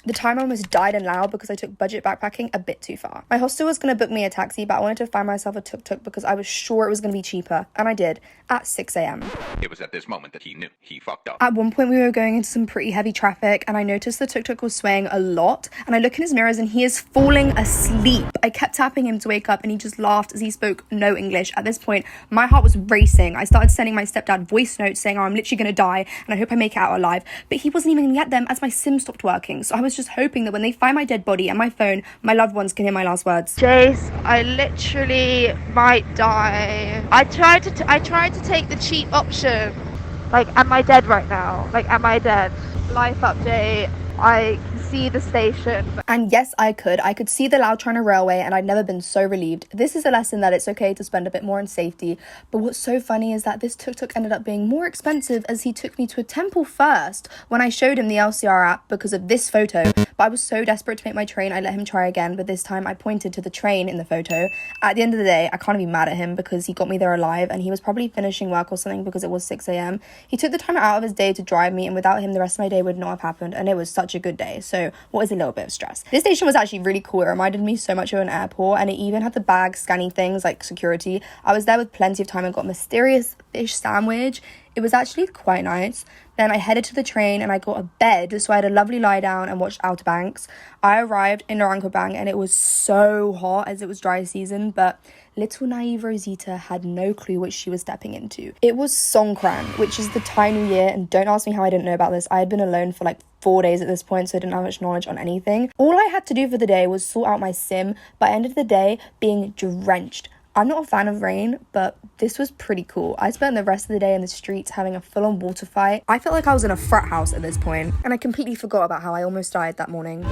The time I almost died in Laos because I took budget backpacking a bit too far. My hostel was going to book me a taxi, but I wanted to find myself a tuk-tuk because I was sure it was going to be cheaper, and I did, at 6 a.m. It was at this moment that he knew he fucked up. At one point we were going into some pretty heavy traffic, and I noticed the tuk-tuk was swaying a lot, and I look in his mirrors and he is falling asleep. I kept tapping him to wake up and he just laughed as he spoke no English. At this point, my heart was racing. I started sending my stepdad voice notes saying, oh, I'm literally going to die and I hope I make it out alive. But he wasn't even going to get them as my sim stopped working. So I was just hoping that when they find my dead body and my phone, my loved ones can hear my last words. Jace, I literally might die. I tried to take the cheap option. Like, am I dead right now? Like, am I dead? Life update. I can see the station. And yes, I could see the Lao China Railway, and I'd never been so relieved. This is a lesson that it's okay to spend a bit more on safety. But what's so funny is that this tuk-tuk ended up being more expensive as he took me to a temple first when I showed him the LCR app because of this photo. But I was so desperate to make my train, I let him try again, but this time I pointed to the train in the photo. At the end of the day, I can't be mad at him because he got me there alive, and he was probably finishing work or something because it was 6 a.m. He took the time out of his day to drive me, and without him the rest of my day would not have happened, and it was such a good day. So what is a little bit of stress? This station was actually really cool. It reminded me so much of an airport, and it even had the bag scanning things like security. I was there with plenty of time and got a mysterious fish sandwich. It was actually quite nice. Then I headed to the train and I got a bed, so I had a lovely lie down and watched Outer Banks. I arrived in Narangkabang and it was so hot as it was dry season, but little naive Rosita had no clue what she was stepping into. It was Songkran, which is the Thai New Year, and don't ask me how I didn't know about this. I had been alone for like 4 days at this point, so I didn't have much knowledge on anything. All I had to do for the day was sort out my sim, by end of the day being drenched. I'm not a fan of rain, but this was pretty cool. I spent the rest of the day in the streets having a full-on water fight. I felt like I was in a frat house at this point, and I completely forgot about how I almost died that morning.